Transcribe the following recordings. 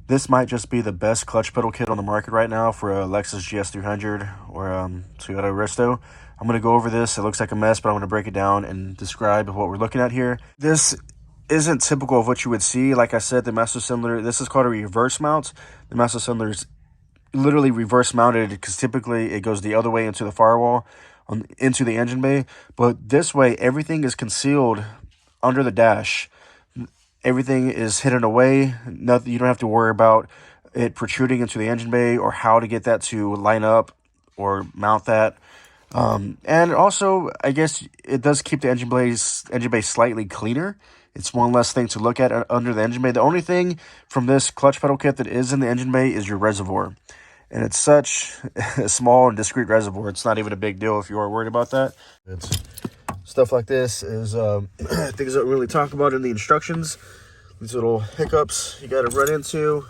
This might just be the best clutch pedal kit on the market right now for a Lexus GS300 or Toyota Aristo. I'm going to go over this. It looks like a mess, but I'm going to break it down and describe what we're looking at here. This isn't typical of what you would see. Like I said, the master cylinder, this is called a reverse mount. The master cylinder is literally reverse mounted because typically it goes the other way into the firewall, into the engine bay. But this way, everything is concealed under the dash. Everything is hidden away. Nothing, you don't have to worry about it protruding into the engine bay or how to get that to line up or mount that. And also, I guess it does keep the engine bay slightly cleaner. It's one less thing to look at under the engine bay. The only thing from this clutch pedal kit that is in the engine bay is your reservoir. And it's such a small and discreet reservoir. It's not even a big deal if you are worried about that. It's stuff like this is things that we really talk about in the instructions. These little hiccups you got to run into.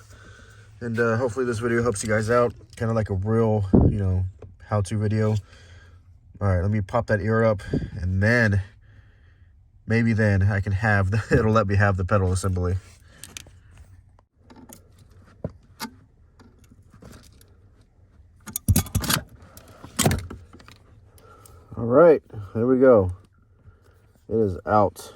And hopefully this video helps you guys out. Kind of like a real, how-to video. All right, let me pop that ear up. And then, maybe then I can have, it'll let me have the pedal assembly. All right, there we go. It is out.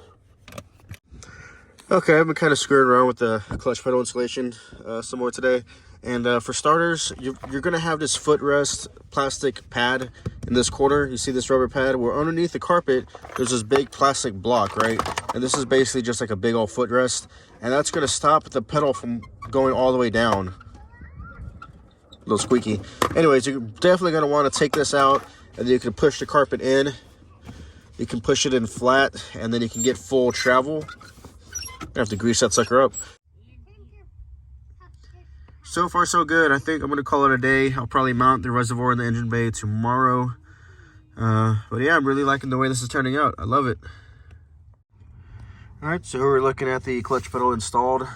Okay, I've been kind of screwing around with the clutch pedal installation some more today. And for starters, you're going to have this footrest plastic pad in this corner. You see this rubber pad? Where underneath the carpet, there's this big plastic block, right? And this is basically just like a big old footrest. And that's going to stop the pedal from going all the way down. A little squeaky. Anyways, you're definitely going to want to take this out. And then you can push the carpet in. You can push it in flat. And then you can get full travel. I have to grease that sucker up. So far, so good. I think I'm going to call it a day. I'll probably mount the reservoir in the engine bay tomorrow. But yeah, I'm really liking the way this is turning out. I love it. All right, so we're looking at the clutch pedal installed.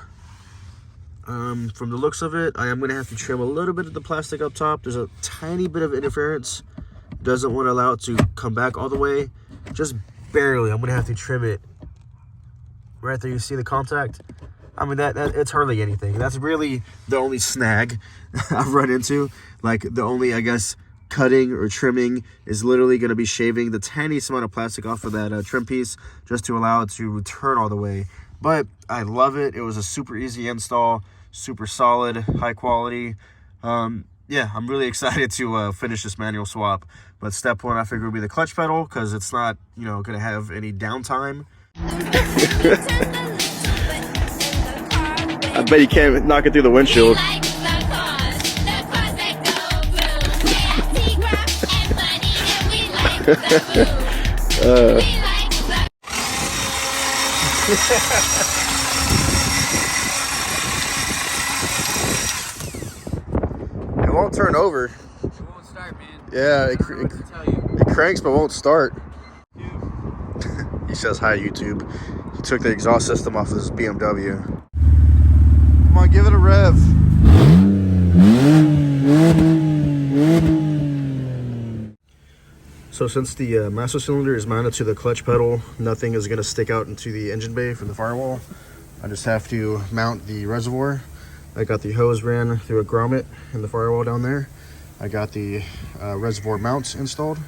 From the looks of it, I am going to have to trim a little bit of the plastic up top. There's a tiny bit of interference. Doesn't want to allow it to come back all the way. Just barely. I'm going to have to trim it. Right there, you see the contact? I mean, that it's hardly anything. That's really the only snag I've run into. Like, the only, I guess, cutting or trimming is literally going to be shaving the tiniest amount of plastic off of that trim piece just to allow it to turn all the way. But I love it. It was a super easy install, super solid, high quality. Yeah, I'm really excited to finish this manual swap. But step one, I figure, would be the clutch pedal because it's not, going to have any downtime. I bet you can't knock it through the windshield. It won't turn over. It won't start, man. Yeah, it cranks but won't start. He says hi, YouTube. He took the exhaust system off of his BMW. Come on, give it a rev. So since the master cylinder is mounted to the clutch pedal, nothing is going to stick out into the engine bay from the firewall. I just have to mount the reservoir. I got the hose ran through a grommet in the firewall down there. I got the reservoir mounts installed.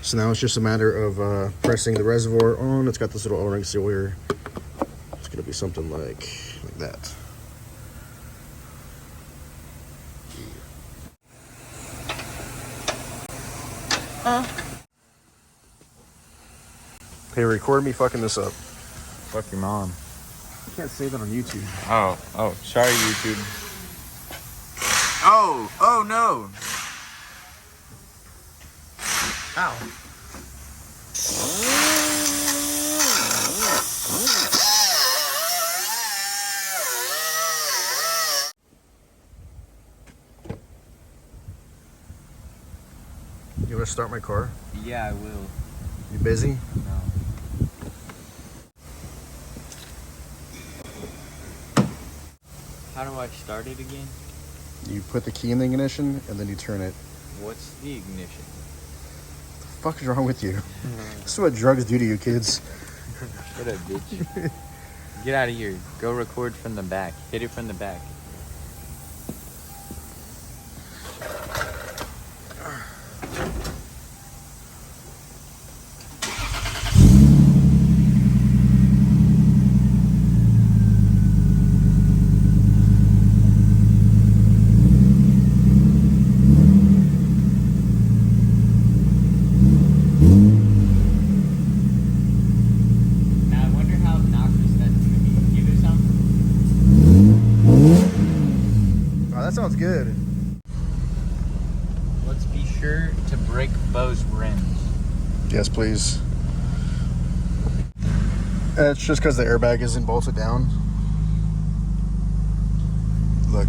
So now it's just a matter of pressing the reservoir on. It's got this little O-ring seal here. It's going to be something like that. Hey, record me fucking this up. Fuck your mom. You can't say that on YouTube. Oh, sorry, YouTube. Oh no. Ow. You want to start my car? Yeah, I will. You busy? No. How do I start it again? You put the key in the ignition and then you turn it. What's the ignition? What the fuck is wrong with you? This is what drugs do to you kids. Shut up, bitch. Get out of here. Go record from the back. Hit it from the back. That sounds good. Let's be sure to break Bo's rims. Yes, please. It's just because the airbag isn't bolted down. Look.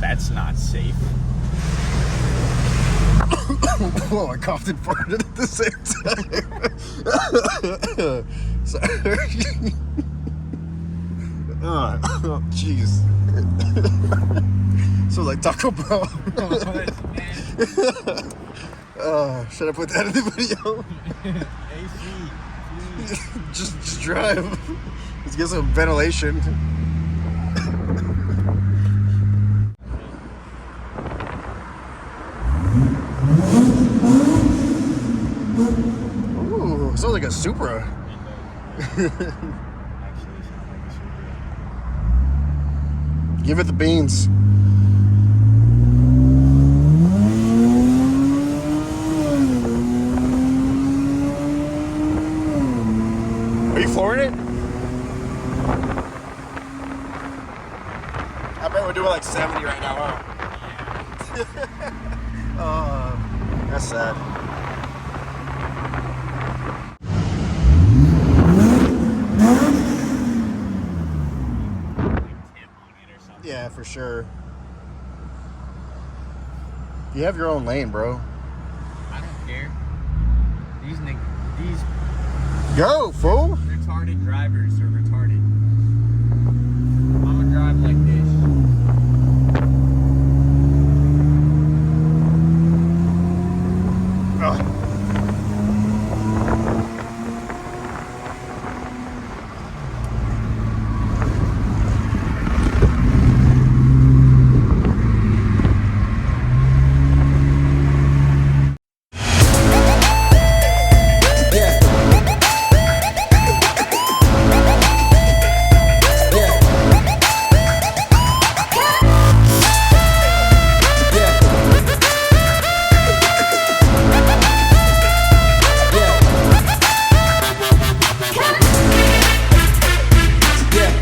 That's not safe. Whoa, I coughed and farted at the same time. Sorry. Oh, jeez. So like Taco Bell. Should I put that in the video? AC, just drive. Let's get some ventilation. Ooh, sounds like a Supra. Give it the beans. Are you flooring it? I bet we're doing like 70 right now, huh? That's sad. Yeah, for sure. You have your own lane, bro. I don't care. These Go, fool! retarded drivers are